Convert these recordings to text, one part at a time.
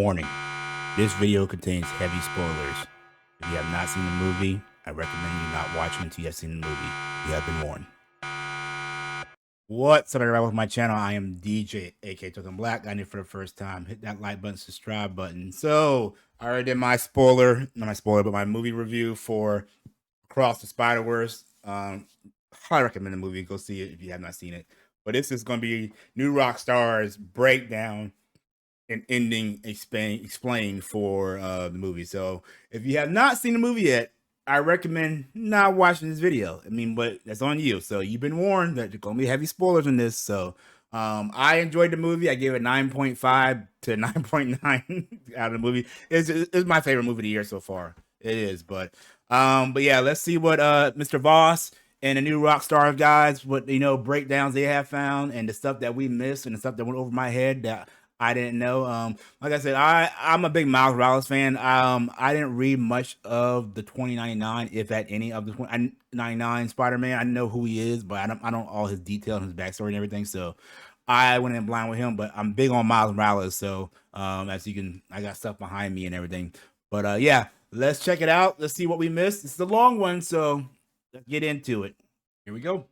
Warning, this video contains heavy spoilers. If you have not seen the movie, I recommend you not watch it until you have seen the movie. You have been warned. What's up, everybody? With my channel, I am DJ, aka Token Black. I need for the first time. Hit that like button, subscribe button. So, I already did my my movie review for Across the Spiderverse. Highly recommend the movie. Go see it if you have not seen it. But this is going to be New Rockstar's breakdown and ending explained for the movie. So if you have not seen the movie yet, I recommend not watching this video. But that's on you. So you've been warned that there's going to be heavy spoilers in this. So I enjoyed the movie. I gave it 9.5 to 9.9 out of the movie. It's my favorite movie of the year so far. It is. But yeah, let's see what Mr. Voss and the New Rockstar guys, what breakdowns they have found, and the stuff that we missed, and the stuff that went over my head that I didn't know. Like I said, I'm a big Miles Morales fan. I didn't read much of the 2099, if at any of the 2099 Spider-Man. I know who he is, but I don't know all his details and his backstory and everything. So I went in blind with him, but I'm big on Miles Morales. So as you can, I got stuff behind me and everything. But yeah, let's check it out. Let's see what we missed. It's a long one, so let's get into it. Here we go.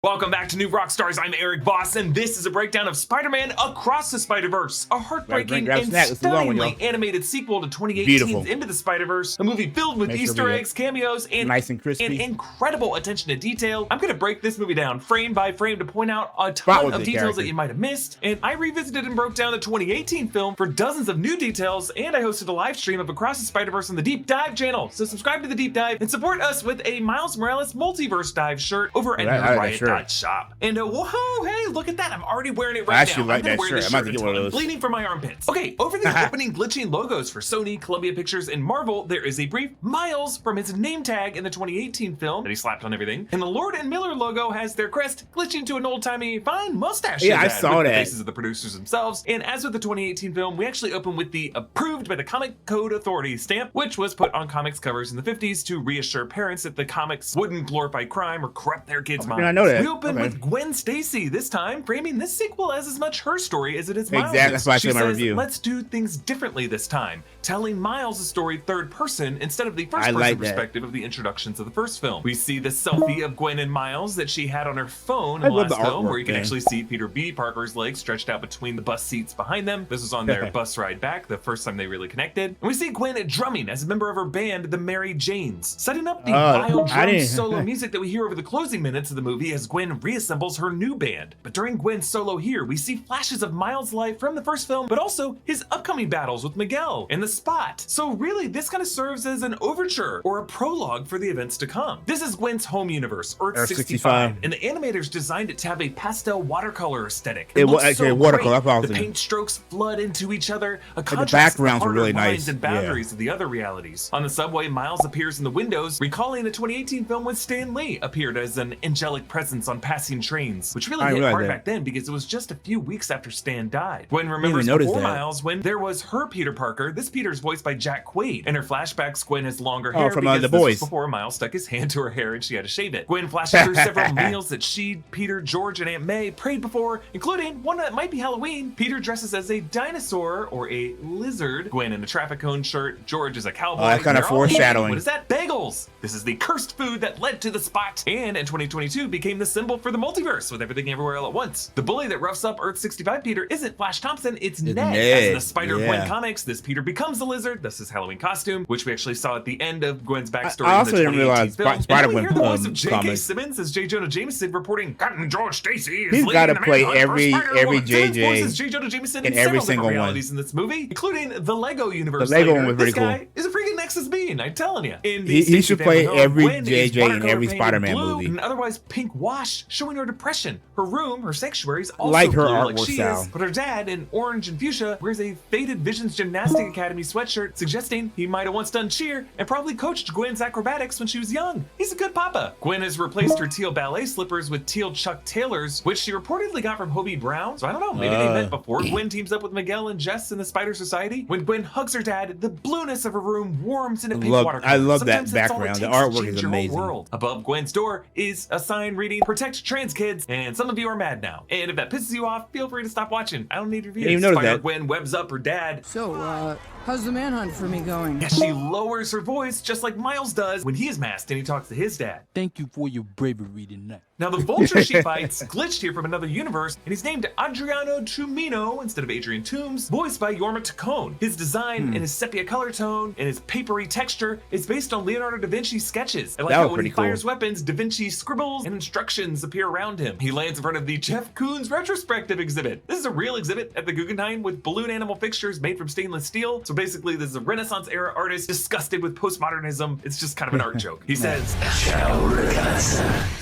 Welcome back to New Rockstars. I'm Eric Voss, and this is a breakdown of Spider-Man Across the Spiderverse, a heartbreaking and stunningly animated sequel to 2018's Into the Spiderverse, a movie filled with Easter eggs, cameos, and nice and crispy, and incredible attention to detail. I'm going to break this movie down frame by frame to point out a ton of details that you might have missed, and I revisited and broke down the 2018 film for dozens of new details, and I hosted a live stream of Across the Spiderverse on the Deep Dive channel. So subscribe to the Deep Dive and support us with a Miles Morales Multiverse Dive shirt over at Riot Shop. And whoa, hey, look at that. I'm already wearing it right now. I'm gonna wear this shirt until I'm bleeding from my armpits. Okay, over the opening glitching logos for Sony, Columbia Pictures, and Marvel, there is a brief Miles from his name tag in the 2018 film that he slapped on everything. And the Lord and Miller logo has their crest glitching to an old-timey fine mustache. Yeah, I saw that. The faces of the producers themselves. And as with the 2018 film, we actually open with the approved by the Comic Code Authority stamp, which was put on comics covers in the 50s to reassure parents that the comics wouldn't glorify crime or corrupt their kids' minds. I know that. We open with Gwen Stacy, this time framing this sequel as much her story as it is Miles'. Exactly, that's why I said my review. Let's do things differently this time, telling Miles' story third person instead of the first person perspective of the introductions of the first film. We see the selfie of Gwen and Miles that she had on her phone in the last film, where you can actually see Peter B. Parker's legs stretched out between the bus seats behind them. This was on their bus ride back, the first time they really connected. And we see Gwen drumming as a member of her band, the Mary Janes, setting up the wild drum solo music that we hear over the closing minutes of the movie as Gwen reassembles her new band. But during Gwen's solo here, we see flashes of Miles' life from the first film, but also his upcoming battles with Miguel and the Spot. So really, this kind of serves as an overture or a prologue for the events to come. This is Gwen's home universe, Earth 65, and the animators designed it to have a pastel watercolor aesthetic. It was actually so watercolor. The paint strokes flood into each other, a contrast the backgrounds to were really nice and boundaries of the other realities. On the subway, Miles appears in the windows, recalling the 2018 film when Stan Lee appeared as an angelic presence on passing trains, which really hit hard back then because it was just a few weeks after Stan died. Gwen remembers before Miles when there was her Peter Parker. This Peter's voiced by Jack Quaid. In her flashbacks, Gwen has longer hair from because The this Boys. was before Miles stuck his hand to her hair and she had to shave it. Gwen flashes through several meals that she, Peter, George, and Aunt May prayed before, including one that might be Halloween. Peter dresses as a dinosaur or a lizard. Gwen in a traffic cone shirt. George is a cowboy. That kind of foreshadowing. What is that? Bagels! This is the cursed food that led to the Spot, and in 2022 became the symbol for the multiverse with everything everywhere all at once. The bully that roughs up Earth 65 Peter isn't Flash Thompson, it's Ned. As in the Spider-Gwen comics, this Peter becomes a lizard. This is Halloween costume, which we actually saw at the end of Gwen's backstory. I also didn't realize Spider-Gwen hear the voice of J.K. Simmons as J. Jonah Jameson reporting Captain George Stacy is he's got to play every JJ J. Jonah Jameson in every single realities in this movie, including the Lego universe. The Lego one was pretty cool. This guy is a freaking Nexus being, I'm telling you. He should play every JJ in every Spider-Man movie. And otherwise pink wash, showing her depression. Her room, her sanctuary, is also like her blue, artwork like she style. is, but her dad, in orange and fuchsia, wears a faded Visions Gymnastic Academy sweatshirt, suggesting he might have once done cheer and probably coached Gwen's acrobatics when she was young. He's a good papa. Gwen has replaced her teal ballet slippers with teal Chuck Taylors, which she reportedly got from Hobie Brown. So I don't know, maybe they met before Gwen teams up with Miguel and Jess in the Spider Society. When Gwen hugs her dad, the blueness of her room warms transforms into pink watercolor. I love Sometimes that that's all it background. The takes to artwork change is your whole amazing. world. Above Gwen's door is a sign reading "Protect Trans Kids," and some of you are mad now. And if that pisses you off, feel free to stop watching. I don't need reviews. Spider-Gwen webs up her dad. So, how's the manhunt for me going? Yeah, she lowers her voice just like Miles does when he is masked and he talks to his dad. Thank you for your bravery tonight. Now, the vulture she fights glitched here from another universe, and he's named Adriano Tumino instead of Adrian Toomes, voiced by Jorma Taccone. His design and his sepia color tone and his papery texture is based on Leonardo da Vinci's sketches. I like how when he fires weapons, Da Vinci scribbles and instructions appear around him. He lands in front of the Jeff Koons retrospective exhibit. This is a real exhibit at the Guggenheim with balloon animal fixtures made from stainless steel. So basically, this is a Renaissance era artist disgusted with postmodernism. It's just kind of an art joke. He says,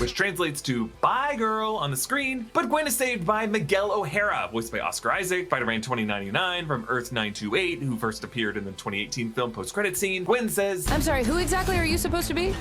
which translates to "Bye Girl" on the screen, but Gwen is saved by Miguel O'Hara, voiced by Oscar Isaac, Spider-Man 2099 from Earth 928, who first appeared in the 2018 film post-credit scene. Gwen says, "I'm sorry, who exactly are you supposed to be?"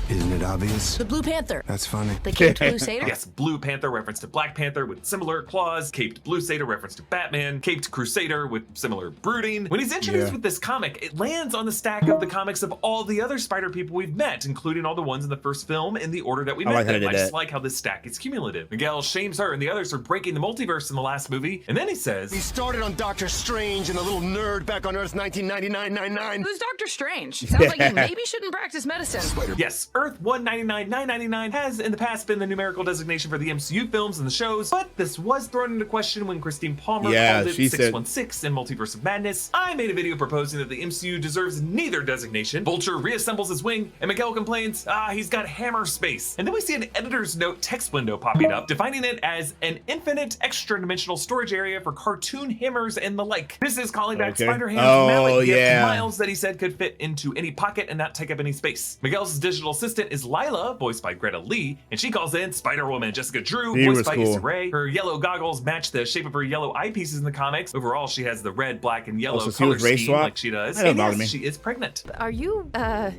Isn't it obvious? The Blue Panther. That's funny. The Caped Blue Satyr? Yes, Blue Panther reference to Black Panther with similar claws, Caped Blue Satyr reference to Batman, Caped Crusader with similar brooding. When he's introduced with this comic, it lands on the stack of the comics of all the other Spider people we've met, including all the ones in the first film in the order that we met them. I just like how this stack is cumulative. Miguel shames her and the others for breaking the multiverse in the last movie, and then he says, "He started on Doctor Strange and the little nerd back on Earth 1999-99. Who's Doctor Strange? Sounds like you maybe shouldn't practice medicine." Yes, Earth 199-999 has in the past been the numerical designation for the MCU films and the shows, but this was thrown into question when Christine Palmer called it 616 in Multiverse of Madness. I made a video proposing that the MCU deserves neither designation. Vulture reassembles his wing, and Miguel complains, he's got hammer space. And then we see an editor's note text window popping up, defining it as an infinite extra-dimensional storage area for cartoon hammers and the like. This is calling back Spider-Ham's mallet gift to Miles that he said could fit into any pocket and not take up any space. Miguel's digital assistant is Lila, voiced by Greta Lee, and she calls in Spider-Woman Jessica Drew, voiced by Issa Rae. Her yellow goggles match the shape of her yellow eyepieces in the comics. Overall, she has the red, black, and yellow color scheme like she does. And yes, she is pregnant. Are you,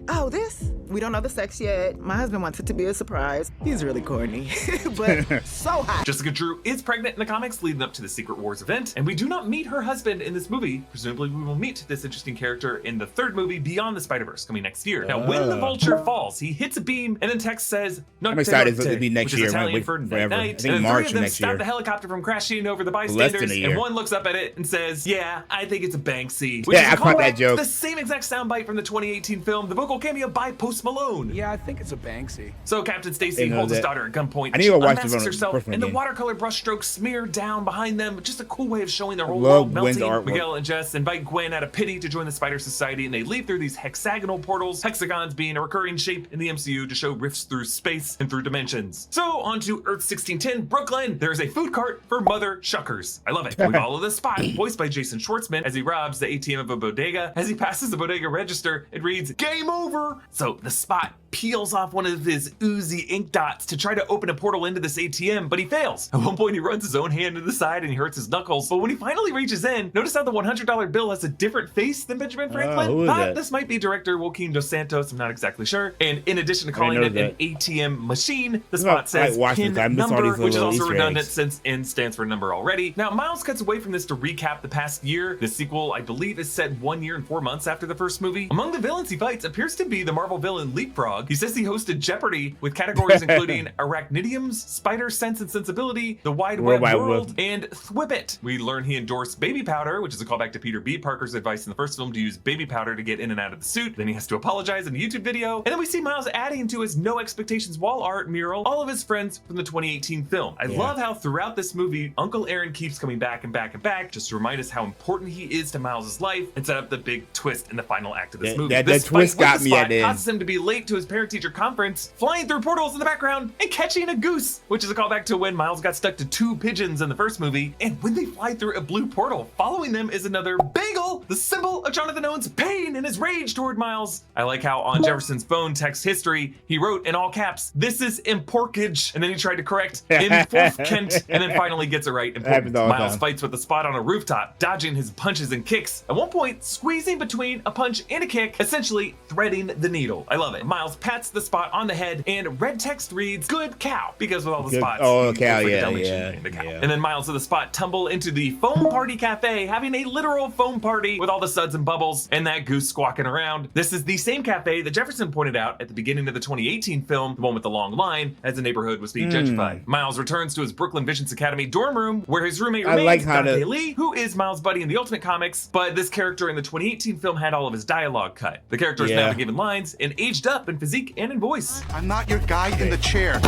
Oh, this? We don't know the sex yet. My husband wants it to be a surprise. He's really corny, but so hot. Jessica Drew is pregnant in the comics leading up to the Secret Wars event, and we do not meet her husband in this movie. Presumably, we will meet this interesting character in the third movie, Beyond the Spider-Verse, coming next year. Now, when the Vulture falls, he hits a beam, and then text says, "I'm excited to be next year." Italian for forever. night. I think and March three of them next stop year. the helicopter from crashing over the bystanders, and one looks up at it and says, "Yeah, I think it's a Banksy." Which is I caught that joke. The same exact soundbite from the 2018 film, the vocal cameo by Post Malone. Yeah, I think it's a Banksy. So Captain Stacy holds his daughter at gunpoint. I need to watch unmasks herself, and the watercolor brushstrokes smear down behind them. Just a cool way of showing their whole world melting. Miguel and Jess invite Gwen out of pity to join the Spider Society, and they leave through these hexagonal portals, hexagons being a recurring shape in the MCU to show rifts through space and through dimensions. So on to Earth 1610, Brooklyn. There's a food cart for Mother Shuckers. I love it. We follow the Spot, voiced by Jason Schwartzman, as he robs the ATM of a bodega. As he passes the bodega register, it reads, "Game over!" So the Spot peels off one of his oozy ink dots to try to open a portal into this ATM, but he fails. At one point, he runs his own hand to the side and he hurts his knuckles. But when he finally reaches in, notice how the $100 bill has a different face than Benjamin Franklin? Thought this might be director Joaquin Dos Santos, I'm not exactly sure. And in addition to calling it an ATM machine, the Spot says PIN number, which is also redundant since N stands for number already. Now, Miles cuts away from this to recap the past year. The sequel, I believe, is set 1 year and 4 months after the first movie. Among the villains he fights appears to be the Marvel villain Leapfrog. He says he hosted Jeopardy with categories including arachnidiums, spider sense and sensibility, the wide web world, and Thwibbit. We learn he endorsed baby powder, which is a callback to Peter B. Parker's advice in the first film to use baby powder to get in and out of the suit. Then he has to apologize in a YouTube video. And then we see Miles adding to his No Expectations wall art mural all of his friends from the 2018 film. I love how throughout this movie, Uncle Aaron keeps coming back and back and back just to remind us how important he is to Miles' life and set up the big twist in the final act of this movie. That twist got me at the end. Causes him to be late to his parent-teacher conference, flying through portals in the background, and catching a goose, which is a callback to when Miles got stuck to 2 pigeons in the first movie. And when they fly through a blue portal, following them is another bagel, the symbol of Jonathan Owen's pain and his rage toward Miles. I like how on Jefferson's phone text history, he wrote in all caps, "This is imporkage," and then he tried to correct Kent, and then finally gets it right. Miles fights with the Spot on a rooftop, dodging his punches and kicks. At one point, squeezing between a punch and a kick, essentially threading the needle. I love it. Miles pats the Spot on the head, and red text reads, "Good cow," because with all the spots. Oh, cow, And then Miles of the Spot tumble into the foam party cafe, having a literal foam party cafe with all the suds and bubbles and that goose squawking around. This is the same cafe that Jefferson pointed out at the beginning of the 2018 film, the one with the long line, as the neighborhood was being gentrified. Miles returns to his Brooklyn Visions Academy dorm room where his roommate remains, Dante Lee, who is Miles' buddy in the Ultimate Comics, but this character in the 2018 film had all of his dialogue cut. The character has now been given lines and aged up in physique and in voice. I'm not your guy in the chair.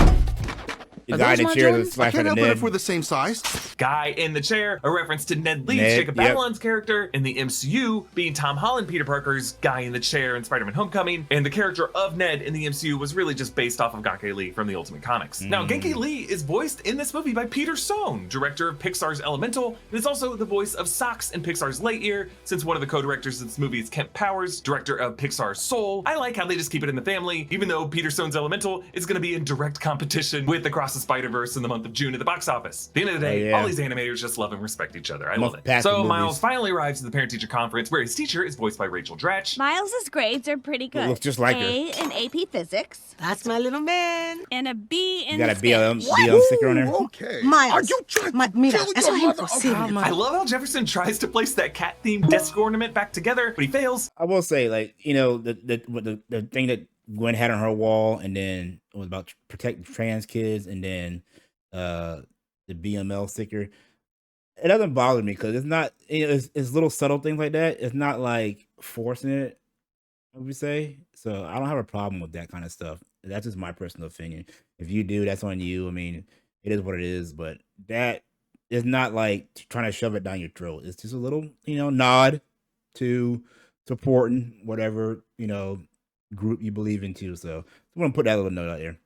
The guy in the chair that's I can't help it Ned. if we're the same size. Guy in the chair, a reference to Ned Leeds, Jacob Batalon's character in the MCU, being Tom Holland, Peter Parker's guy in the chair in Spider-Man Homecoming, and the character of Ned in the MCU was really just based off of Genki Lee from the Ultimate Comics. Now, Genki Lee is voiced in this movie by Peter Sohn, director of Pixar's Elemental, and is also the voice of Socks in Pixar's Lightyear, since one of the co-directors of this movie is Kent Powers, director of Pixar's Soul. I like how they just keep it in the family, even though Peter Sohn's Elemental is going to be in direct competition with Across the Spider-Verse in the month of June at the box office. At the end of the day, all these animators just love and respect each other. I love it. So Miles finally arrives at the parent-teacher conference where his teacher is voiced by Rachel Dratch. Miles's grades are pretty good. Looks just like her. A in AP Physics. That's my little man. And a B in You got a BLM Spanish. sticker on there? Okay. Miles. Are you trying to Mira, kill eso your es mother? imposible. I love how Jefferson tries to place that cat-themed desk ornament back together, but he fails. I will say, like, you know, the thing that Gwen had on her wall, and then it was about protect trans kids, and then the BML sticker. It doesn't bother me because it's not, you know, it's little subtle things like that. It's not like forcing it, I would say. So I don't have a problem with that kind of stuff. That's just my personal opinion. If you do, that's on you. I mean, it is what it is, but that is not like trying to shove it down your throat. It's just a little, you know, nod to supporting whatever, you know, group you believe into. So I want to put that little note out there.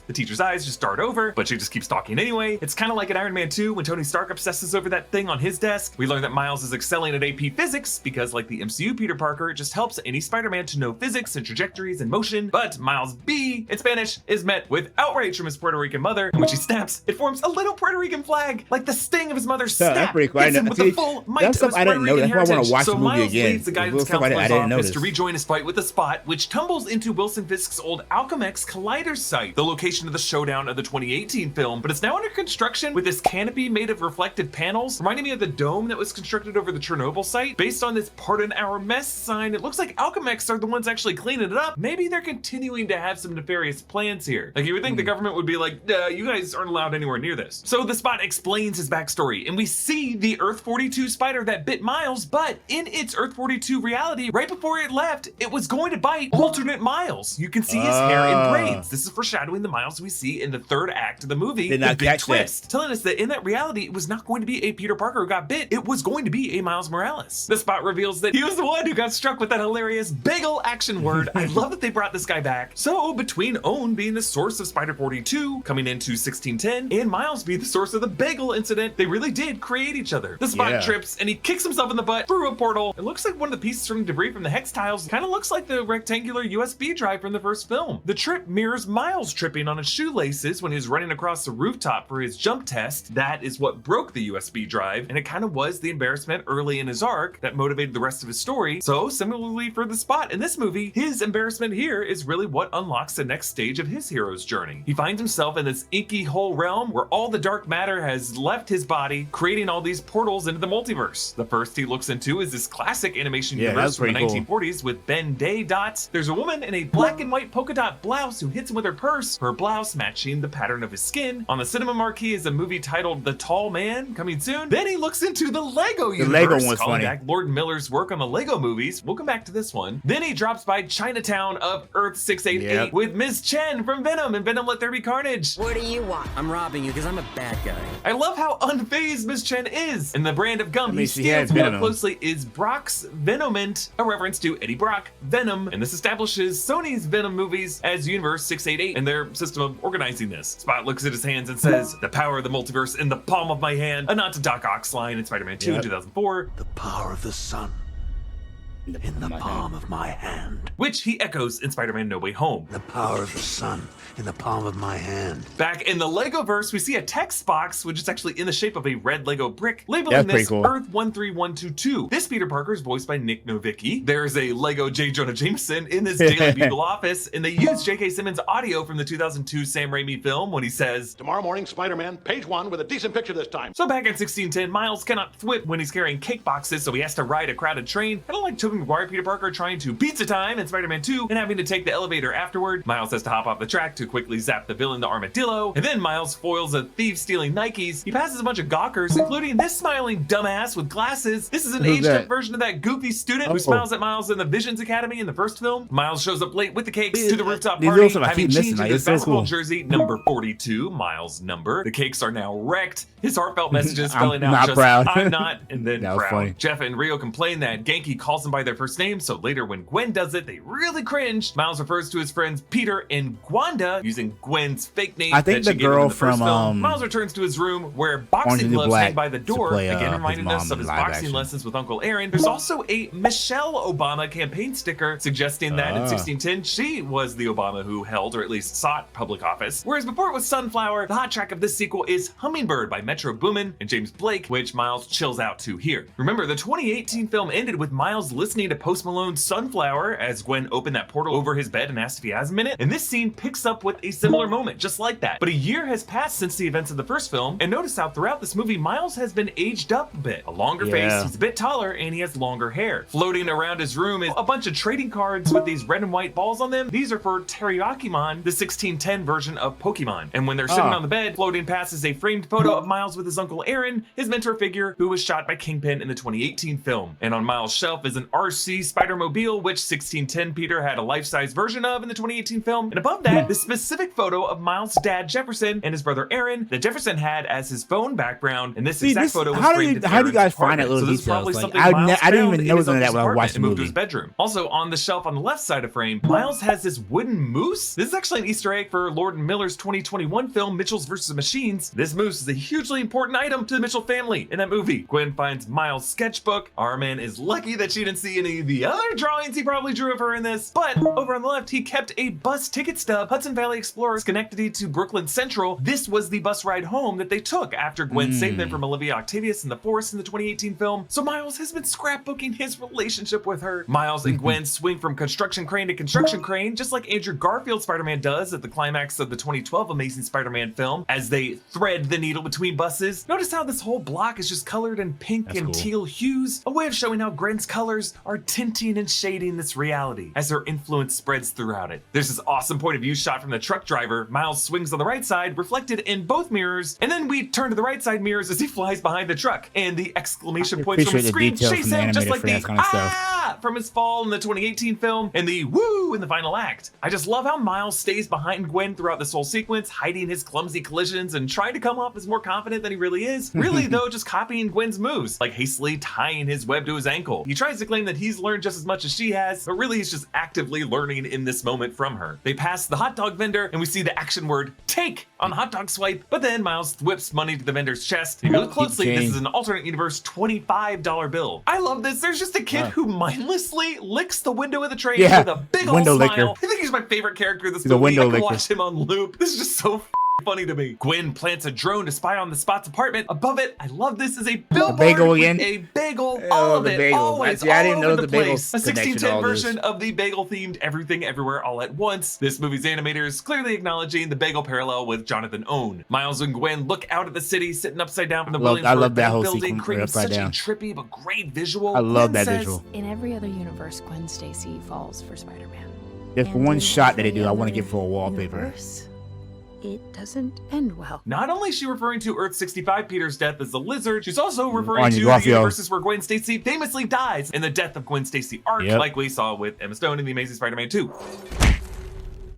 The teacher's eyes just dart over, but she just keeps talking anyway. It's kind of like in Iron Man 2 when Tony Stark obsesses over that thing on his desk. We learn that Miles is excelling at AP Physics because, like the MCU Peter Parker, it just helps any Spider-Man to know physics and trajectories and motion. But Miles B, in Spanish, is met with outrage from his Puerto Rican mother, and when she snaps, it forms a little Puerto Rican flag, like the sting of his mother's snap. That's pretty cool. Hits him with the full might of his Puerto Rican That's why I want to watch so the movie Miles again. leaves the guidance counselor's office to rejoin his fight with the Spot, which tumbles into Wilson Fisk's old Alchemex Collider site, the location of the showdown of the 2018 film, but it's now under construction with this canopy made of reflective panels, reminding me of the dome that was constructed over the Chernobyl site. Based on this "Pardon Our Mess" sign, it looks like Alchemex are the ones actually cleaning it up. Maybe they're continuing to have some nefarious plans here. Like, you would think the government would be like, you guys aren't allowed anywhere near this. So the Spot explains his backstory, and we see the Earth 42 spider that bit Miles, but in its Earth 42 reality, right before it left, it was going to bite alternate Miles. You can see his hair in braids. This is foreshadowing the Miles we see in the third act of the movie, the big twist, telling us that in that reality, it was not going to be a Peter Parker who got bit, it was going to be a Miles Morales. The Spot reveals that he was the one who got struck with that hilarious bagel action word. I love that they brought this guy back. So between Owen being the source of Spider 42 coming into 1610 and Miles being the source of the bagel incident, they really did create each other. The Spot trips and he kicks himself in the butt through a portal. It looks like one of the pieces from the debris from the hex tiles kind of looks like the rectangular USB drive from the first film. The trip mirrors Miles tripping on his shoelaces when he was running across the rooftop for his jump test. That is what broke the USB drive, and it kind of was the embarrassment early in his arc that motivated the rest of his story. So similarly for the Spot in this movie, his embarrassment here is really what unlocks the next stage of his hero's journey. He finds himself in this inky hole realm where all the dark matter has left his body, creating all these portals into the multiverse. The first he looks into is this classic animation universe from the 1940s with Ben Day dots. There's a woman in a black and white polka dot blouse who hits him with her purse, her blouse matching the pattern of his skin. On the cinema marquee is a movie titled The Tall Man, coming soon. Then he looks into the Lego universe, Lego one's calling funny. back Lord Miller's work on the Lego movies. We'll come back to this one. Then he drops by Chinatown of Earth 688 with Ms. Chen from Venom and Venom Let There Be Carnage. What do you want? I'm robbing you because I'm a bad guy. I love how unfazed Ms. Chen is. And the brand of gum he she stands had more Venom. closely is Brock's Venomint, a reference to Eddie Brock, Venom. And this establishes Sony's Venom movies as Universe 688 and their system of organizing this. Spot looks at his hands and says, "The power of the multiverse in the palm of my hand," a nod to Doc Ock's line in Spider-Man 2 in 2004. The power of the sun In the palm of my hand. Which he echoes in Spider-Man No Way Home. The power of the sun in the palm of my hand. Back in the Lego-verse, we see a text box, which is actually in the shape of a red Lego brick, labeling this cool. Earth 13122. This Peter Parker is voiced by Nick Novicki. There's a Lego J. Jonah Jameson in this Daily Bugle office, and they use J.K. Simmons' audio from the 2002 Sam Raimi film when he says, "Tomorrow morning, Spider-Man, page 1 with a decent picture this time." So back in 1610, Miles cannot thwip when he's carrying cake boxes, so he has to ride a crowded train. Kind of like Tobey Maguire Peter Parker trying to pizza time in Spider-Man 2 and having to take the elevator afterward. Miles has to hop off the track to quickly zap the villain, the Armadillo, and then Miles foils a thief stealing Nikes. He passes a bunch of gawkers, including this smiling dumbass with glasses. This is an aged-up version of that goofy student who smiles at Miles in the Visions Academy in the first film. Miles shows up late with the cakes to the rooftop party, having changed into his basketball jersey number 42, Miles' number. The cakes are now wrecked. His heartfelt messages spelling out just, proud. "I'm not," and then That was proud. funny. Jeff and Rio complain that Genki calls them by their first name, so later when Gwen does it, they really cringe. Miles refers to his friends Peter and Gwanda using Gwen's fake name. I think that she the gave him in girl the first from, film. Miles returns to his room where Orange boxing is the New gloves Black hang by the to door, play, again his reminding mom us of in his live boxing action. lessons with Uncle Aaron. There's also a Michelle Obama campaign sticker suggesting that in 1610 she was the Obama who held, or at least sought, public office. Whereas before it was Sunflower, the hot track of this sequel is Hummingbird by Metro Boomin and James Blake, which Miles chills out to here. Remember, the 2018 film ended with Miles listening to Post Malone's Sunflower as Gwen opened that portal over his bed and asked if he has a minute, and this scene picks up with a similar moment, just like that. But a year has passed since the events of the first film, and notice how throughout this movie, Miles has been aged up a bit. A longer face, he's a bit taller, and he has longer hair. Floating around his room is a bunch of trading cards with these red and white balls on them. These are for Teriyakimon, the 1610 version of Pokemon. And when they're sitting on the bed, floating past is a framed photo of Miles with his Uncle Aaron, his mentor figure, who was shot by Kingpin in the 2018 film. And on Miles' shelf is an RC Spider-Mobile, which 1610 Peter had a life-size version of in the 2018 film. And above that, the specific photo of Miles' dad Jefferson and his brother Aaron that Jefferson had as his phone background. And this exact photo was framed in how do you guys find that Aaron's little apartment. So this is details? probably Like, something I Miles didn't found even in know his that uncle's when I apartment watched the and moved to movie. his bedroom. Also, on the shelf on the left side of frame, Miles has this wooden moose. This is actually an Easter egg for Lord and Miller's 2021 film, Mitchell's vs. Machines. This moose is a hugely important item to the Mitchell family in that movie. Gwen finds Miles' sketchbook. Our man is lucky that she didn't see any of the other drawings he probably drew of her in this. But over on the left, he kept a bus ticket stub, Hudson Valley Explorer, Schenectady to Brooklyn Central. This was the bus ride home that they took after Gwen saved them from Olivia Octavius in the forest in the 2018 film. So Miles has been scrapbooking his relationship with her. Miles and Gwen swing from construction crane to construction crane, just like Andrew Garfield Spider-Man does at the climax of the 2012 Amazing Spider-Man film, as they thread the needle between buses. Notice how this whole block is just colored in pink and teal hues, a way of showing how Gwen's colors are tinting and shading this reality as her influence spreads throughout it. There's this awesome point of view shot from the truck driver. Miles swings on the right side, reflected in both mirrors, and then we turn to the right side mirrors as he flies behind the truck, and the exclamation points from his screen chase him, just like the "ah" from his fall in the 2018 film and the "woo" in the final act. I just love how Miles stays behind Gwen throughout this whole sequence, hiding his clumsy collisions and trying to come off as more confident than he really is. Really, though, just copying Gwen's moves, like hastily tying his web to his ankle. He tries to claim that he's learned just as much as she has, but really he's just actively learning in this moment from her. They pass the hot dog vendor, and we see the action word "take" on the hot dog swipe, but then Miles whips money to the vendor's chest. If you look closely, this is an alternate universe $25 bill. I love this. There's just a kid who mindlessly licks the window of the train with a big old smile. Licker. I think he's my favorite character in this He's a movie. I window can licker. watch him on loop. This is just so funny to me. Gwen plants a drone to spy on the Spot's apartment. Above it, I love this, is a billboard bagel again? with a bagel. All of the it, bagel. always, I didn't all know over the the bagel place. A connection to 1610 all this. version of the bagel-themed Everything Everywhere All at Once. This movie's animators clearly acknowledging the bagel parallel with Jonathan Owen. Miles and Gwen look out at the city, sitting upside down from the I love that whole building, sequence creating upside such down. a trippy but great visual. I love Gwen that says, visual. In every other universe, Gwen Stacy falls for Spider-Man. There's And one in shot that they every do I want to other give for a wallpaper. universe, it doesn't end well. Not only is she referring to Earth 65 Peter's death as the lizard, she's also referring Anya to Garfield. the universes where Gwen Stacy famously dies in the Death of Gwen Stacy arc, Yep. like we saw with Emma Stone in The Amazing Spider-Man 2.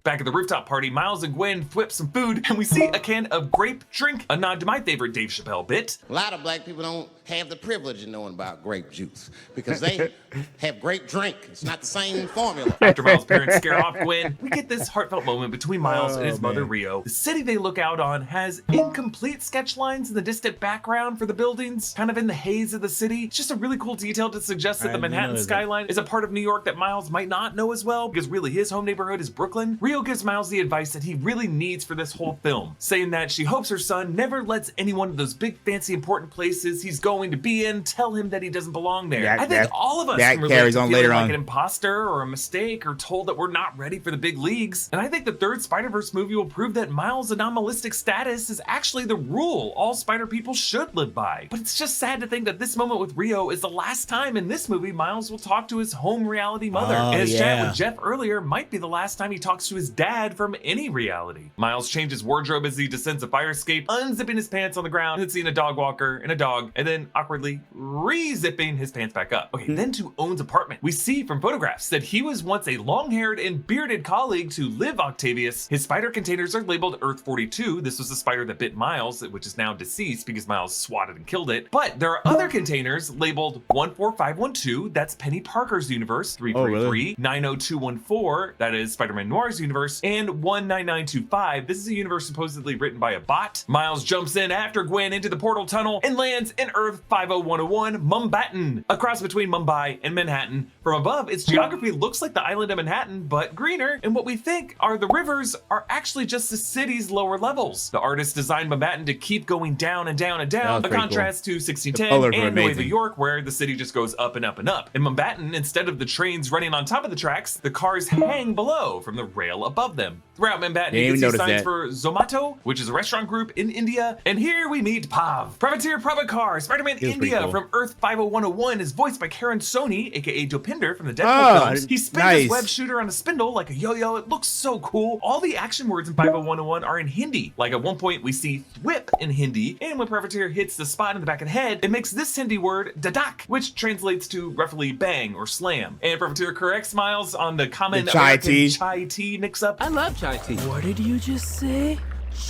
Back at the rooftop party, Miles and Gwen whip some food, and we see a can of grape drink, a nod to my favorite Dave Chappelle bit. A lot of black people don't have the privilege of knowing about grape juice because they have grape drink. It's not the same formula. After Miles' parents scare off Gwen, we get this heartfelt moment between Miles and his mother, Rio. The city they look out on has incomplete sketch lines in the distant background for the buildings, kind of in the haze of the city. It's just a really cool detail to suggest that the Manhattan skyline is a part of New York that Miles might not know as well, because really his home neighborhood is Brooklyn. Rio gives Miles the advice that he really needs for this whole film, saying that she hopes her son never lets any one of those big, fancy, important places he's going to be in tell him that he doesn't belong there. I think all of us can relate to feeling like an imposter or a mistake or told that we're not ready for the big leagues. And I think the third Spider-Verse movie will prove that Miles' anomalistic status is actually the rule all Spider people should live by. But it's just sad to think that this moment with Rio is the last time in this movie Miles will talk to his home reality mother. And his chat with Jeff earlier might be the last time he talks to his dad from any reality. Miles changes wardrobe as he descends a fire escape, unzipping his pants on the ground and seeing a dog walker and a dog, and then awkwardly re-zipping his pants back up. Okay, then to Owen's apartment. We see from photographs that he was once a long-haired and bearded colleague to Liv Octavius. His spider containers are labeled Earth 42. This was the spider that bit Miles, which is now deceased because Miles swatted and killed it. But there are other containers labeled 14512, that's Penny Parker's universe, 333, 90214, that is Spider-Man Noir's universe, and 19925. This is a universe supposedly written by a bot. Miles jumps in after Gwen into the portal tunnel and lands in Earth 50101, Mumbattan, a cross between Mumbai and Manhattan. From above, its geography looks like the island of Manhattan, but greener, and what we think are the rivers are actually just the city's lower levels. The artist designed Mumbattan to keep going down and down and down, a contrast to 1610 and New York, where the city just goes up and up and up. In Mumbattan, instead of the trains running on top of the tracks, the cars hang below from the rail above them. Throughout Mumbattan, you can see signs for Zomato, which is a restaurant group in India, and here we meet Pav. Privateer Prabhakar, Spider-Man India from Earth 50101, is voiced by Karen Sony, aka Dopinder from the Deadpool films. He spins his web shooter on a spindle like a yo-yo. It looks so cool. All the action words in 50101 are in Hindi. Like at one point we see whip in Hindi, and when Privateer hits the spot in the back of the head, it makes this Hindi word dadak, which translates to roughly bang or slam. And Privateer corrects Miles on the common chai tea mix-up. I love chai tea. What did you just say?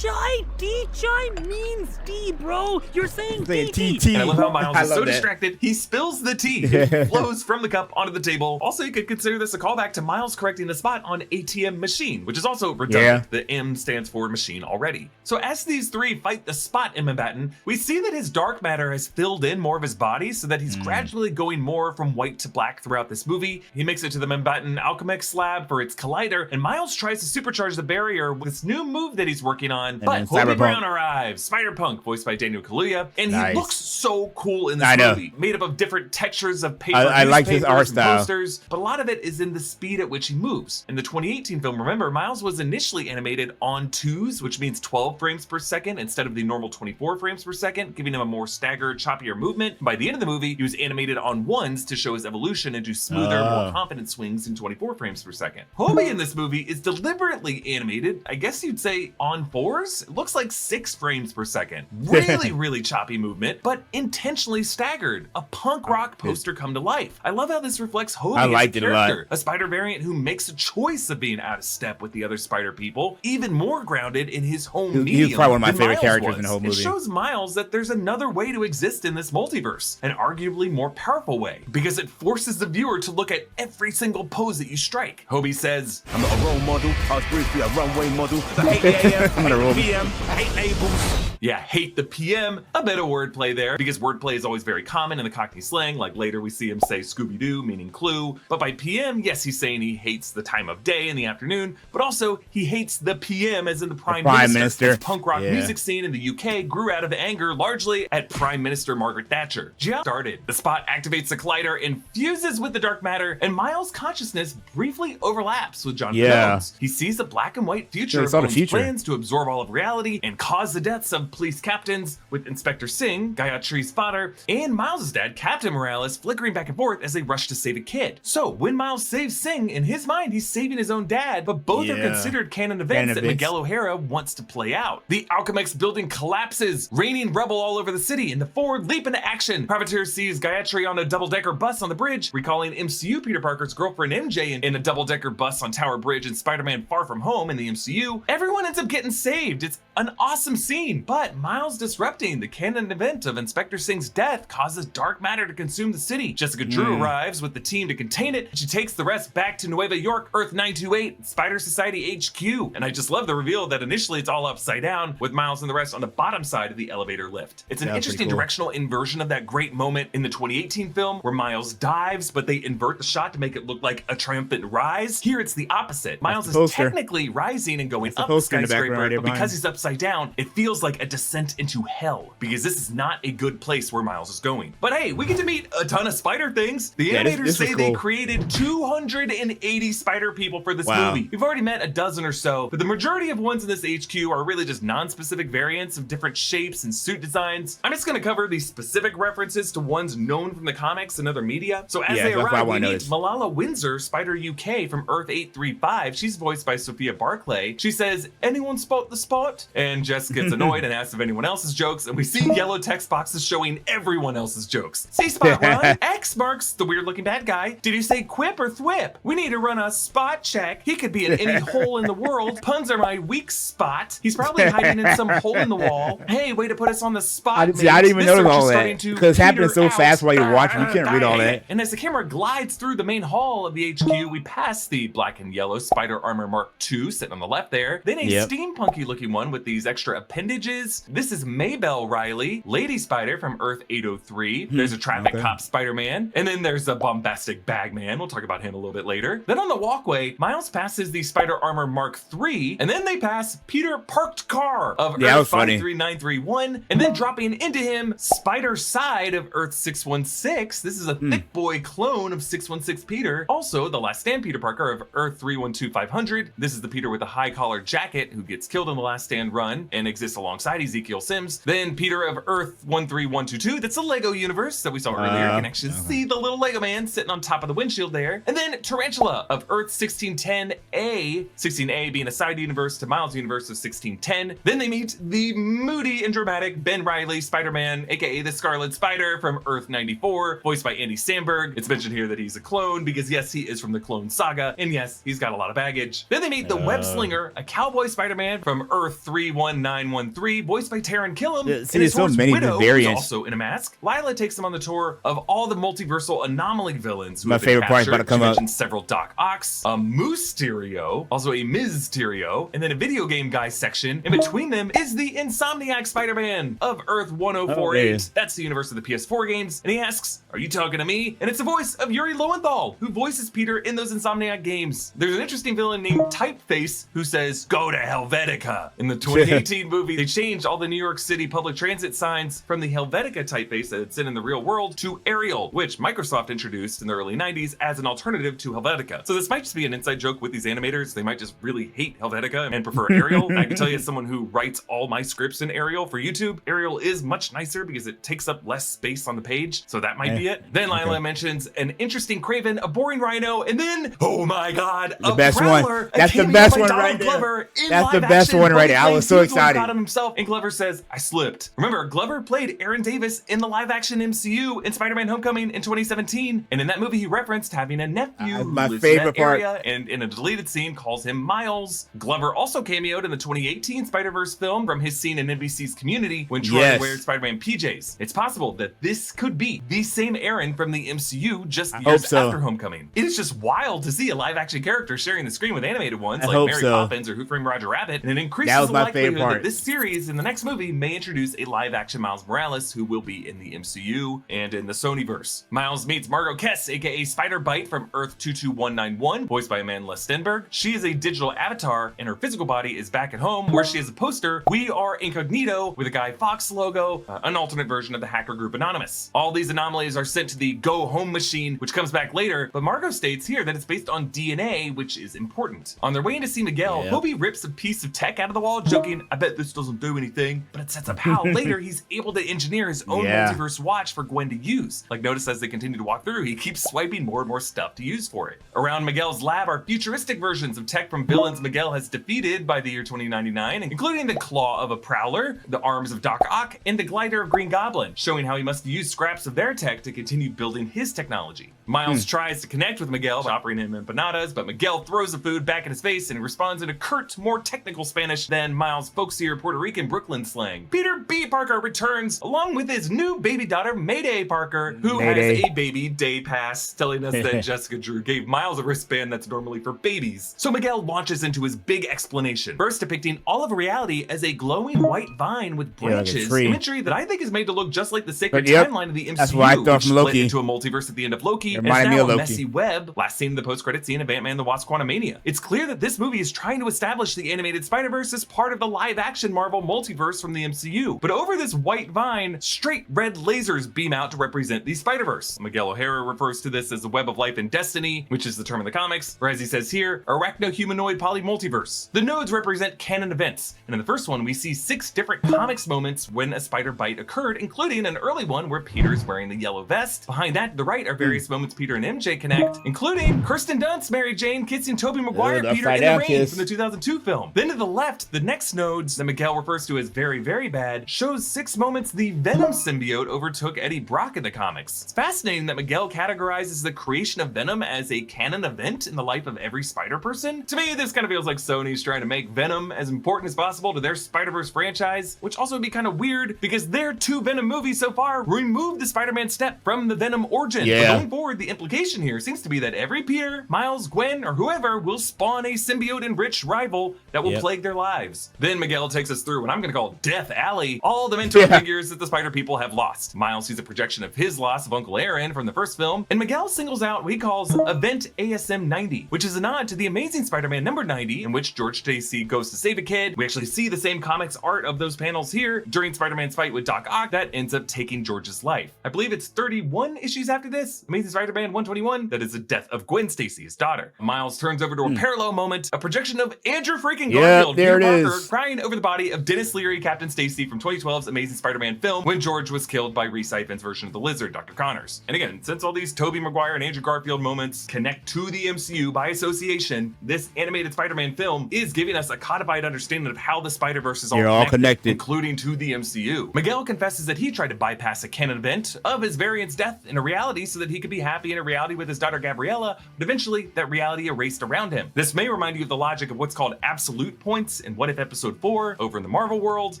Chai tea, chai means tea, bro. You're saying tea. And I love how Miles is so distracted, he spills the tea. It flows from the cup onto the table. Also, you could consider this a callback to Miles correcting the spot on ATM machine, which is also redundant. The M stands for machine already. So as these three fight the spot in Mumbattan, we see that his dark matter has filled in more of his body so that he's gradually going more from white to black throughout this movie. He makes it to the Mumbattan Alchemix lab for its collider, and Miles tries to supercharge the barrier with this new move that he's working on. But Hobie Brown arrives, Spider-Punk, voiced by Daniel Kaluuya, and he looks so cool in this movie. Made up of different textures of paper, I like his art style, posters, but a lot of it is in the speed at which he moves. In the 2018 film, remember, Miles was initially animated on 2s, which means 12 frames per second instead of the normal 24 frames per second, giving him a more staggered, choppier movement. By the end of the movie, he was animated on 1s to show his evolution into smoother, more confident swings in 24 frames per second. Hobie in this movie is deliberately animated, I guess you'd say on 4s? It looks like 6 frames per second. Really, really choppy movement, but intentionally staggered. A punk rock poster come to life. I love how this reflects Hobie as a character, a spider variant who makes a choice of being out of step with the other spider people, even more grounded in his home medium. He's probably one of my favorite characters in the whole movie. It shows Miles that there's another way to exist in this multiverse, an arguably more powerful way, because it forces the viewer to look at every single pose that you strike. Hobie says, I'm not a role model, I was briefly a runway model. I hate the AM, I'm gonna PM, I hate labels. Yeah, hate the PM. A bit of wordplay there, because wordplay is always very common in the Cockney slang. Like later we see him say Scooby-Doo, meaning clue. But by PM, yes, he's saying he hates the time of day in the afternoon, but also he hates the PM as in the Prime Minister. The punk rock music scene in the UK grew out of anger largely at Prime Minister Margaret Thatcher. Just started. The spot activates the collider and fuses with the dark matter, and Miles' consciousness briefly overlaps with John Jones. He sees a black and white future of Bones' plans to absorb all of reality and cause the deaths of police captains, with Inspector Singh, Gayatri's father, and Miles' dad, Captain Morales, flickering back and forth as they rush to save a kid. So when Miles saves Singh, in his mind, he's saving his own dad, but both are considered canon events that Miguel O'Hara wants to play out. The Alchemex building collapses, raining rubble all over the city, and the four leap into action. Privateer sees Gayatri on a double-decker bus on the bridge, recalling MCU Peter Parker's girlfriend MJ in a double-decker bus on Tower Bridge in Spider-Man Far From Home in the MCU. Everyone ends up getting saved. It's an awesome scene, but Miles disrupting the canon event of Inspector Singh's death causes dark matter to consume the city. Jessica Drew arrives with the team to contain it. She takes the rest back to Nueva York, Earth 928, Spider Society HQ. And I just love the reveal that initially it's all upside down, with Miles and the rest on the bottom side of the elevator lift. It's an interesting directional inversion of that great moment in the 2018 film where Miles dives, but they invert the shot to make it look like a triumphant rise. Here it's the opposite. Miles is technically rising and going up the skyscraper, but because he's upside down, it feels like a descent into hell, because this is not a good place where Miles is going. But hey, we get to meet a ton of spider things. The animators say they created 280 spider people for this movie. We've already met a dozen or so, but the majority of ones in this HQ are really just non-specific variants of different shapes and suit designs. I'm just going to cover these specific references to ones known from the comics and other media. So as they arrive, we meet Malala Windsor, Spider UK from Earth 835. She's voiced by Sophia Barclay. She says, "Anyone spot the spot?" And Jess gets annoyed and asks if anyone else's jokes, and we see yellow text boxes showing everyone else's jokes. See spot one? X marks the weird looking bad guy. Did you say quip or thwip? We need to run a spot check. He could be in any hole in the world. Puns are my weak spot. He's probably hiding in some hole in the wall. Hey, way to put us on the spot. I didn't even notice all that, because it's happening so fast while you're watching. You can't read all that. And as the camera glides through the main hall of the HQ, we pass the black and yellow Spider Armor Mark II sitting on the left there. Then a steampunky looking one with these extra appendages. This is Maybelle Riley, Lady Spider from Earth 803. There's a traffic cop Spider-Man. And then there's a bombastic Bagman. We'll talk about him a little bit later. Then on the walkway, Miles passes the Spider Armor Mark III, and then they pass Peter Parked Car of Earth 53931, and then dropping into him, Spider Side of Earth 616. This is a thick boy clone of 616 Peter. Also, the Last Stand Peter Parker of Earth 312500. This is the Peter with a high collar jacket who gets killed in the Last Stand run and exists alongside Ezekiel Sims. Then Peter of Earth 13122. That's a Lego universe that we saw earlier. You can actually see the little Lego man sitting on top of the windshield there. And then Tarantula of Earth 1610A, 16A being a side universe to Miles' universe of 1610. Then they meet the moody and dramatic Ben Reilly, Spider-Man, aka the Scarlet Spider from Earth 94, voiced by Andy Samberg. It's mentioned here that he's a clone because yes, he is from the Clone Saga, and yes, he's got a lot of baggage. Then they meet the Web Slinger, a cowboy Spider-Man from Earth 31913, voiced by Taron Killam. And his so many Widow, variants. Also in a mask. Lila takes him on the tour of all the multiversal anomaly villains who My have been favorite part is captured. about to come She up. mentions several Doc Ox, a Mysterio, also a Mysterio, and then a video game guy section. In between them is the Insomniac Spider-Man of Earth 1048. That's the universe of the PS4 games. And he asks, "Are you talking to me?" And it's the voice of Yuri Lowenthal, who voices Peter in those Insomniac games. There's an interesting villain named Typeface who says, "Go to Helvetica." In the 2018 movie, they changed all the New York City public transit signs from the Helvetica typeface that it's in the real world to Arial, which Microsoft introduced in the early 90s as an alternative to Helvetica. So this might just be an inside joke with these animators. They might just really hate Helvetica and prefer Arial. I can tell you as someone who writes all my scripts in Arial for YouTube, Arial is much nicer because it takes up less space on the page. So that might be it. Then Lila mentions an interesting Craven, a boring Rhino, and then, oh my God, the a best Prowler, one. That's the best one right there. That's the best one right there. I was so excited. Himself, and Glover says, "I slipped." Remember, Glover played Aaron Davis in the live-action MCU in Spider-Man: Homecoming in 2017, and in that movie he referenced having a nephew who my lives favorite in that part. area, and in a deleted scene calls him Miles. Glover also cameoed in the 2018 Spider-Verse film from his scene in NBC's Community when Troy wears Spider-Man PJs. It's possible that this could be the same Aaron from the MCU just years after Homecoming. It is just wild to see a live-action character sharing the screen with animated ones like Mary Poppins or Who Framed Roger Rabbit, and it increases the likelihood that this series in the next movie may introduce a live-action Miles Morales who will be in the MCU and in the Sonyverse. Miles meets Margot Kess, aka Spider-Bite from Earth 22191, voiced by Amanda Stenberg. She is a digital avatar, and her physical body is back at home, where she has a poster, "We Are Incognito," with a Guy Fawkes logo, an alternate version of the hacker group Anonymous. All these anomalies are sent to the Go Home machine, which comes back later, but Margot states here that it's based on DNA, which is important. On their way in to see Miguel, Hobie rips a piece of tech out of the wall just joking, I bet this doesn't do anything, but it sets up how later he's able to engineer his own multiverse watch for Gwen to use. Like, notice as they continue to walk through, he keeps swiping more and more stuff to use for it. Around Miguel's lab are futuristic versions of tech from villains Miguel has defeated by the year 2099, including the claw of a Prowler, the arms of Doc Ock, and the glider of Green Goblin, showing how he must use scraps of their tech to continue building his technology. Miles tries to connect with Miguel by offering him empanadas, but Miguel throws the food back in his face and responds in a curt, more technical Spanish than Miles' folksier Puerto Rican Brooklyn slang. Peter B. Parker returns along with his new baby daughter, Mayday Parker, who has a baby day pass, telling us that Jessica Drew gave Miles a wristband that's normally for babies. So Miguel launches into his big explanation, first depicting all of reality as a glowing white vine with branches, like imagery that I think is made to look just like the sacred timeline of the MCU, that's what I thought from Loki. Split into a multiverse at the end of Loki, and is now a messy web, last seen in the post-credit scene of Ant-Man the Wasp Quantumania. It's clear that this movie is trying to establish the animated Spider-Verse as part of the live-action Marvel multiverse from the MCU. But over this white vine, straight red lasers beam out to represent the Spider-Verse. Miguel O'Hara refers to this as the web of life and destiny, which is the term in the comics, or as he says here, arachno-humanoid polymultiverse. The nodes represent canon events, and in the first one we see 6 different comics moments when a spider bite occurred, including an early one where Peter's wearing the yellow vest. Behind that, to the right, are various moments Peter and MJ connect, including Kirsten Dunst, Mary Jane kissing Tobey Maguire, Peter in the Rain from the 2002 film. Then to the left, the next nodes that Miguel refers to as very, very bad, shows 6 moments the Venom symbiote overtook Eddie Brock in the comics. It's fascinating that Miguel categorizes the creation of Venom as a canon event in the life of every Spider person. To me, this kind of feels like Sony's trying to make Venom as important as possible to their Spider-Verse franchise, which also would be kind of weird because their 2 Venom movies so far removed the Spider-Man step from the Venom origin. But going forward, the implication here seems to be that every Peter, Miles, Gwen, or whoever will spawn a symbiote-enriched rival that will plague their lives. Then Miguel takes us through what I'm going to call Death Alley, all the mentor figures that the Spider people have lost. Miles sees a projection of his loss of Uncle Aaron from the first film, and Miguel singles out what he calls Event ASM 90, which is a nod to the Amazing Spider-Man number 90, in which George Stacy goes to save a kid. We actually see the same comics art of those panels here during Spider-Man's fight with Doc Ock that ends up taking George's life. I believe it's 31 issues after this, Amazing Spider-Man 121, that is the death of Gwen Stacy, his daughter. Miles turns over to a parallel moment, a projection of Andrew freaking Garfield, Peter Parker, crying over the body of Dennis Leary, Captain Stacy from 2012's Amazing Spider-Man film when George was killed by Rhys Ifans' version of the Lizard, Dr. Connors. And again, since all these Tobey Maguire and Andrew Garfield moments connect to the MCU by association, this animated Spider-Man film is giving us a codified understanding of how the Spider-Verse is all connected, including to the MCU. Miguel confesses that he tried to bypass a canon event of his variant's death in a reality so that he could be happy in a reality with his daughter Gabriella, but eventually that reality erased around him. This may remind you of the logic of what's called absolute points in What If Episode 4 over in the Marvel world,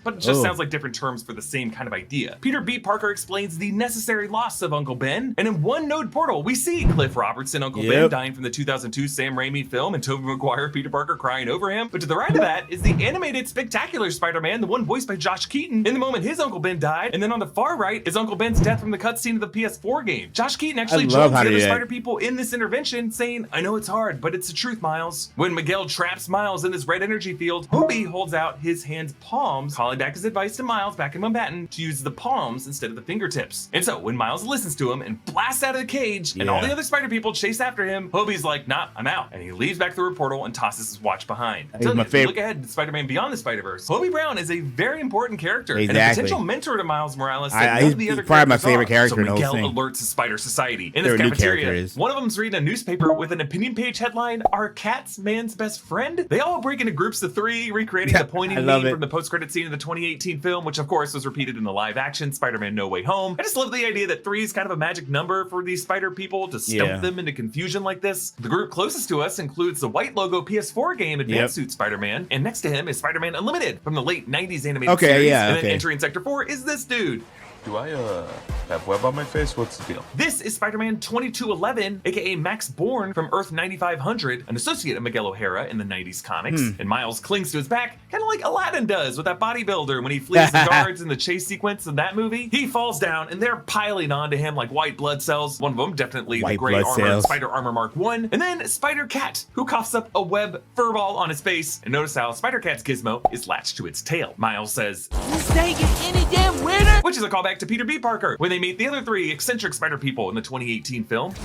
but it just sounds like different terms for the same kind of idea. Peter B. Parker explains the necessary loss of Uncle Ben, and in one node portal we see Cliff Robertson, Uncle Ben, dying from the 2002 Sam Raimi film, and Tobey Maguire, Peter Parker crying over him. But to the right of that is the animated Spectacular Spider-Man, the one voiced by Josh Keaton, in the moment his Uncle Ben died, and then on the far right is Uncle Ben's death from the cutscene of the PS4 game. Josh Keaton actually joins the other Spider people in this intervention, saying, "I know it's hard, but it's the truth, Miles." When Miguel traps Miles in this red energy field, Hobie holds out his hand's palms, calling back his advice to Miles back in Mumbattan to use the palms instead of the fingertips. And so when Miles listens to him and blasts out of the cage, and all the other Spider people chase after him, Hobie's like, "Nah, I'm out," and he leaves back through a portal and tosses his watch behind. So if you look ahead to Spider-Man Beyond the Spider-Verse, Hobie Brown is a very important character and a potential mentor to Miles Morales. He's probably my favorite character in the whole thing. Alerts the Spider Society in this cafeteria. One of them's reading a newspaper with an opinion page headline, "Are cats man's best friend?" They all break into groups of 3, recreating the pointing meme from the post-credit scene of the 2018 film, which of course was repeated in the live-action Spider-Man No Way Home. I just love the idea that 3 is kind of a magic number for these Spider people to stump them into confusion like this. The group closest to us includes the white logo PS4 game Advanced Suit Spider-Man, and next to him is Spider-Man Unlimited from the late 90s animated series. And then entering Sector 4 is this dude. Do I have web on my face? What's the deal? This is Spider-Man 2211, aka Max Bourne from Earth 9500, an associate of Miguel O'Hara in the 90s comics. And Miles clings to his back, kind of like Aladdin does with that bodybuilder when he flees the guards in the chase sequence in that movie. He falls down and they're piling onto him like white blood cells. One of them definitely the gray armor, Spider Armor Mark 1. And then Spider Cat, who coughs up a web furball on his face. And notice how Spider Cat's gizmo is latched to its tail. Miles says, "This ain't any damn winner," which is a callback to Peter B. Parker when they meet the other 3 eccentric Spider people in the 2018 film.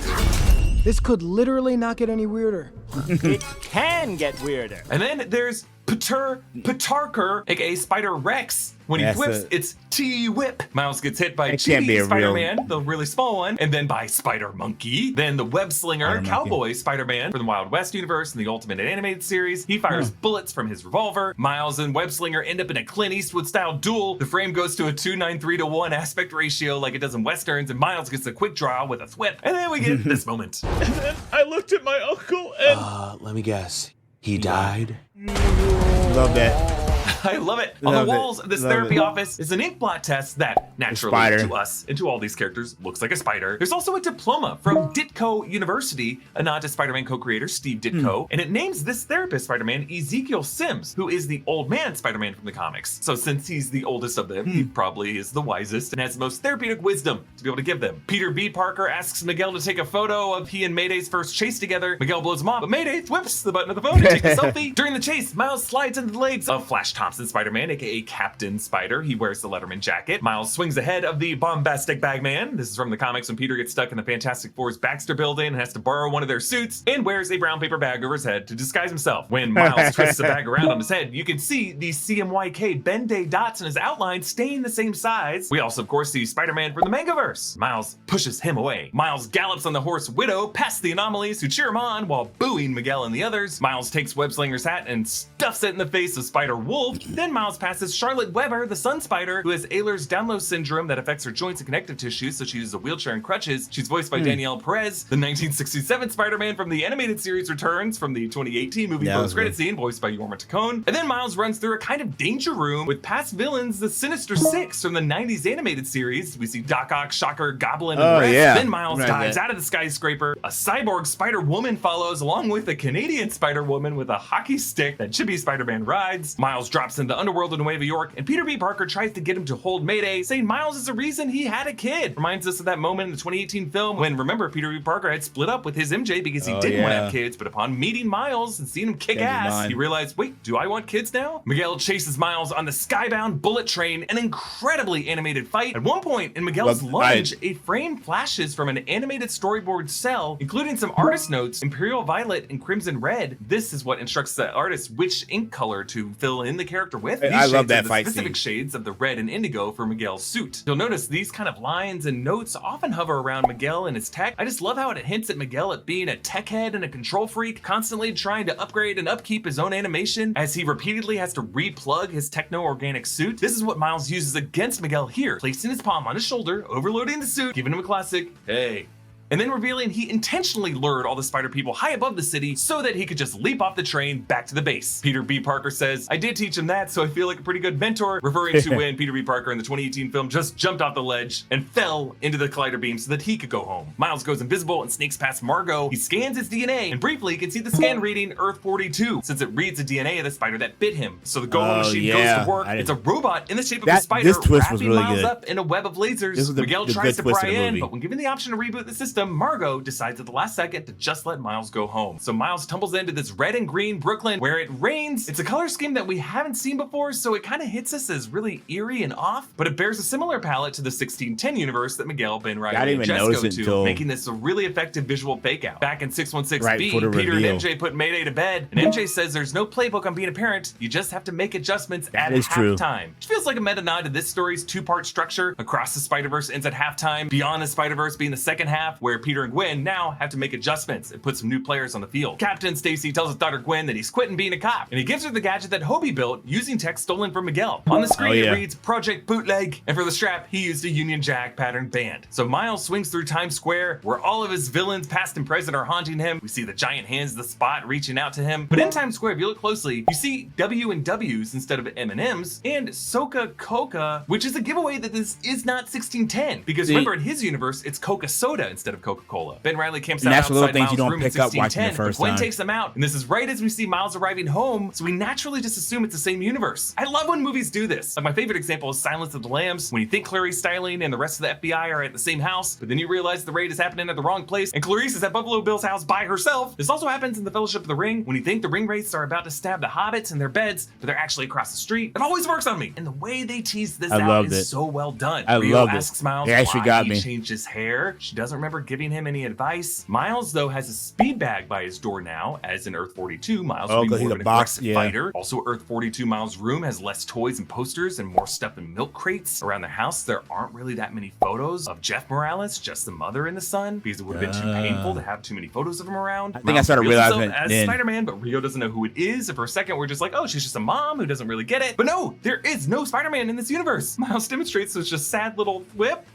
This could literally not get any weirder. It can get weirder. And then there's Petarker, aka Spider Rex. When he whips, it's T-Whip. Miles gets hit by Chibi Spider-Man, the really small one, and then by Spider-Monkey. Then the web-slinger, Cowboy Spider-Man from the Wild West universe and the Ultimate Animated Series. He fires bullets from his revolver. Miles and web-slinger end up in a Clint Eastwood-style duel. The frame goes to a 2:9:3:1 aspect ratio like it does in Westerns, and Miles gets a quick draw with a thwip. And then we get this moment. And then I looked at my uncle and... let me guess. He died? Love that. I love it. On the walls of this therapy office is an ink blot test that, naturally to us and to all these characters, looks like a spider. There's also a diploma from Ditko University, a nod to Spider-Man co-creator Steve Ditko, and it names this therapist Spider-Man Ezekiel Sims, who is the old man Spider-Man from the comics. So since he's the oldest of them, he probably is the wisest and has the most therapeutic wisdom to be able to give them. Peter B. Parker asks Miguel to take a photo of he and Mayday's first chase together. Miguel blows him off, but Mayday whips the button of the phone to take a selfie. During the chase, Miles slides into the legs of Flash Thompson Spider-Man, aka Captain Spider. He wears the Letterman jacket. Miles swings ahead of the bombastic Bagman. This is from the comics when Peter gets stuck in the Fantastic Four's Baxter building and has to borrow one of their suits and wears a brown paper bag over his head to disguise himself. When Miles twists the bag around on his head, you can see the CMYK Ben-Day dots in his outline staying the same size. We also, of course, see Spider-Man from the Mangaverse. Miles pushes him away. Miles gallops on the horse Widow past the anomalies who cheer him on while booing Miguel and the others. Miles takes Webslinger's hat and stuffs it in the face of Spider-Wolf. Then Miles passes Charlotte Weber, the Sun Spider, who has Ehlers-Danlos syndrome that affects her joints and connective tissue, so she uses a wheelchair and crutches. She's voiced by Danielle Perez. The 1967 Spider-Man from the animated series returns from the 2018 movie post-credit scene, voiced by Yorma Tacone. And then Miles runs through a kind of danger room with past villains, the Sinister Six from the 90s animated series. We see Doc Ock, Shocker, Goblin, and Rex. Then Miles dives out of the skyscraper. A cyborg Spider-Woman follows, along with a Canadian Spider-Woman with a hockey stick that Chibi Spider-Man rides. Miles drops into the underworld in Nueva York, and Peter B. Parker tries to get him to hold Mayday, saying Miles is the reason he had a kid. Reminds us of that moment in the 2018 film when, remember, Peter B. Parker had split up with his MJ because he didn't want to have kids, but upon meeting Miles and seeing him kick ass, he realized, wait, do I want kids now? Miguel chases Miles on the skybound bullet train, an incredibly animated fight. At one point in Miguel's lunge, a frame flashes from an animated storyboard cell, including some artist notes, Imperial Violet and Crimson Red. This is what instructs the artist which ink color to fill in the character with. I love that fight specific shades of the red and indigo for Miguel's suit. You'll notice these kind of lines and notes often hover around Miguel and his tech. I just love how it hints at Miguel at being a tech head and a control freak, constantly trying to upgrade and upkeep his own animation as he repeatedly has to replug his techno-organic suit. This is what Miles uses against Miguel here, placing his palm on his shoulder, overloading the suit, giving him a classic, hey. And then revealing he intentionally lured all the spider people high above the city so that he could just leap off the train back to the base. Peter B. Parker says, I did teach him that, so I feel like a pretty good mentor, referring to when Peter B. Parker in the 2018 film just jumped off the ledge and fell into the collider beam so that he could go home. Miles goes invisible and sneaks past Margot. He scans his DNA, and briefly you can see the scan reading Earth 42, since it reads the DNA of the spider that bit him. So the go home machine goes to work. It's a robot in the shape of a spider, wrapping Miles up in a web of lasers. Miguel tries to pry in, but when given the option to reboot the system, Margot decides at the last second to just let Miles go home. So Miles tumbles into this red and green Brooklyn where it rains. It's a color scheme that we haven't seen before, so it kind of hits us as really eerie and off, but it bears a similar palette to the 1610 universe that Miguel, Ben Riley, and Jess go to, making this a really effective visual fake out. Back in 616B, Peter and MJ put Mayday to bed, and MJ says there's no playbook on being a parent, you just have to make adjustments at halftime. Which feels like a meta nod to this story's two-part structure. Across the Spider-Verse ends at halftime, Beyond the Spider-Verse being the second half, where Peter and Gwen now have to make adjustments and put some new players on the field. Captain Stacy tells his daughter Gwen that he's quitting being a cop, and he gives her the gadget that Hobie built using tech stolen from Miguel. On the screen it reads Project Bootleg, and for the strap he used a Union Jack pattern band. So Miles swings through Times Square where all of his villains past and present are haunting him. We see the giant hands of the Spot reaching out to him, but in Times Square if you look closely you see W and W's instead of M&M's, and Soca Coca, which is a giveaway that this is not 1610, because remember in his universe it's Coca Soda instead of Coca-Cola. Ben Riley camps out outside Miles' room in 1610, but Gwen takes them out, and this is right as we see Miles arriving home, so we naturally just assume it's the same universe. I love when movies do this. Like my favorite example is Silence of the Lambs, when you think Clarice Starling and the rest of the FBI are at the same house, but then you realize the raid is happening at the wrong place, and Clarice is at Buffalo Bill's house by herself. This also happens in the Fellowship of the Ring, when you think the ring wraiths are about to stab the hobbits in their beds, but they're actually across the street. It always works on me, and the way they tease this out is so well done. Rio asks Miles why he changed his hair. She doesn't remember giving him any advice. Miles, though, has a speed bag by his door now, as in Earth 42, Miles will be more of an aggressive fighter. Also, Earth 42, Miles' room has less toys and posters and more stuff in milk crates. Around the house, there aren't really that many photos of Jeff Morales, just the mother and the son, because it would have been too painful to have too many photos of him around. I think I started realizing as Spider-Man, but Rio doesn't know who it is. And for a second, we're just like, oh, she's just a mom who doesn't really get it. But no, there is no Spider-Man in this universe. Miles demonstrates this just sad little whip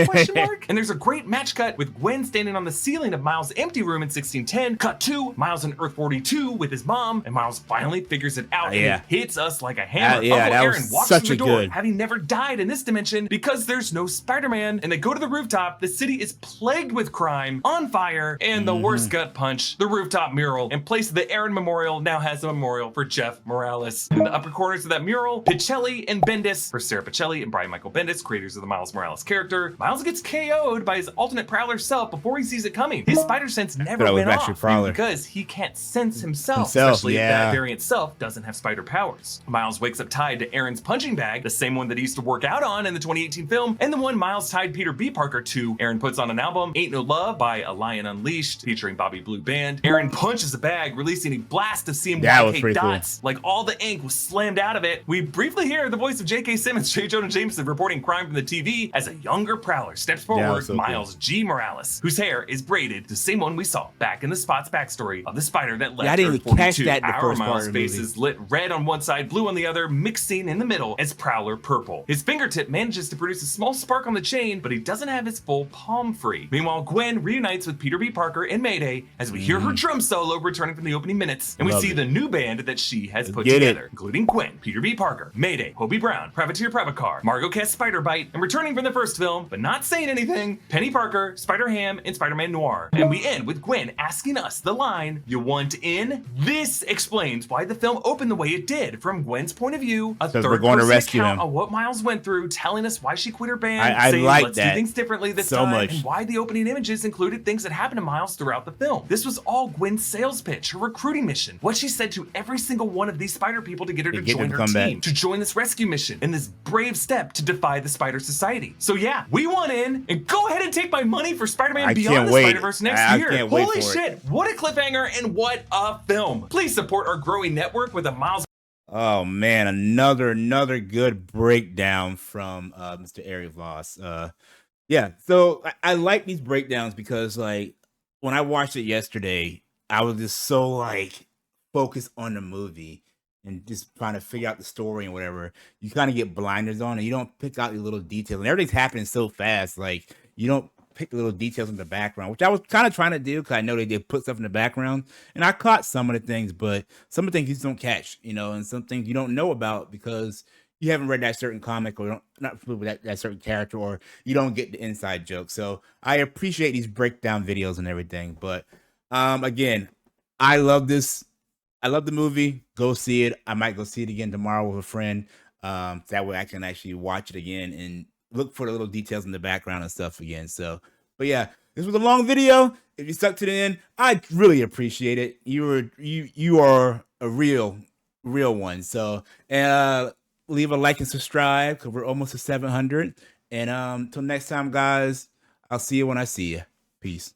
question mark. And there's a great match cut with Gwen standing on the ceiling of Miles' empty room in 1610. Cut to Miles in Earth 42 with his mom, and Miles finally figures it out, and it hits us like a hammer. Uncle Aaron walks through the door, having never died in this dimension because there's no Spider-Man. And they go to the rooftop. The city is plagued with crime, on fire, and the worst gut punch, the rooftop mural. In place of the Aaron Memorial, now has a memorial for Jeff Morales. In the upper corners of that mural, Pichelli and Bendis, for Sarah Pichelli and Brian Michael Bendis, creators of the Miles Morales character. Miles gets KO'd by his alternate Prowler self before he sees it coming. His spider sense never went off because he can't sense himself, especially if that variant self doesn't have spider powers. Miles wakes up tied to Aaron's punching bag, the same one that he used to work out on in the 2018 film, and the one Miles tied Peter B. Parker to. Aaron puts on an album, Ain't No Love by A Lion Unleashed, featuring Bobby Blue Band. Aaron punches the bag, releasing a blast of CMYK dots. Like all the ink was slammed out of it. We briefly hear the voice of J.K. Simmons, J. Jonah Jameson, reporting crime from the TV as a younger Prowler steps forward, Miles G. Morales, whose hair is braided, the same one we saw back in the Spot's backstory of the spider that left Earth 42. Our Miles' face is lit red on one side, blue on the other, mixing in the middle as Prowler purple. His fingertip manages to produce a small spark on the chain, but he doesn't have his full palm free. Meanwhile, Gwen reunites with Peter B. Parker in Mayday as we hear her drum solo returning from the opening minutes, and we see the new band that she has put together, including Gwen, Peter B. Parker, Mayday, Hobie Brown, Privateer Prevacar, Margot Kess Spider Bite, and returning from the first film, but not saying anything, Penny Parker, Spider-Ham, and Spider-Man Noir. And we end with Gwen asking us the line, "You want in?" This explains why the film opened the way it did. From Gwen's point of view, a third-person account of what Miles went through, telling us why she quit her band, saying let's do things differently this time, and why the opening images included things that happened to Miles throughout the film. This was all Gwen's sales pitch, her recruiting mission, what she said to every single one of these spider people to get her to join her team, to join this rescue mission, and this brave step to defy the Spider Society. So yeah, we want in, and go ahead and take my money for Spider-Man Beyond the Spider-Verse next year. Holy shit, what a cliffhanger and what a film. Please support our growing network with a Miles. Oh man, another good breakdown from Mr. Ari Voss. Yeah, so I like these breakdowns because like when I watched it yesterday, I was just so like focused on the movie and just trying to figure out the story and whatever. You kind of get blinders on and you don't pick out the little details, and everything's happening so fast. Like you don't pick the little details in the background, which I was kind of trying to do because I know they did put stuff in the background, and I caught some of the things, but some of the things you just don't catch, you know, and some things you don't know about because you haven't read that certain comic or not familiar with that certain character, or you don't get the inside joke. So I appreciate these breakdown videos and everything. But again, I love this. I love the movie. Go see it. I might go see it again tomorrow with a friend. That way I can actually watch it again and look for the little details in the background and stuff again. So, but yeah, this was a long video. If you stuck to the end, I really appreciate it. You are a real one. So, leave a like and subscribe because we're almost to 700. And until next time, guys, I'll see you when I see you. Peace.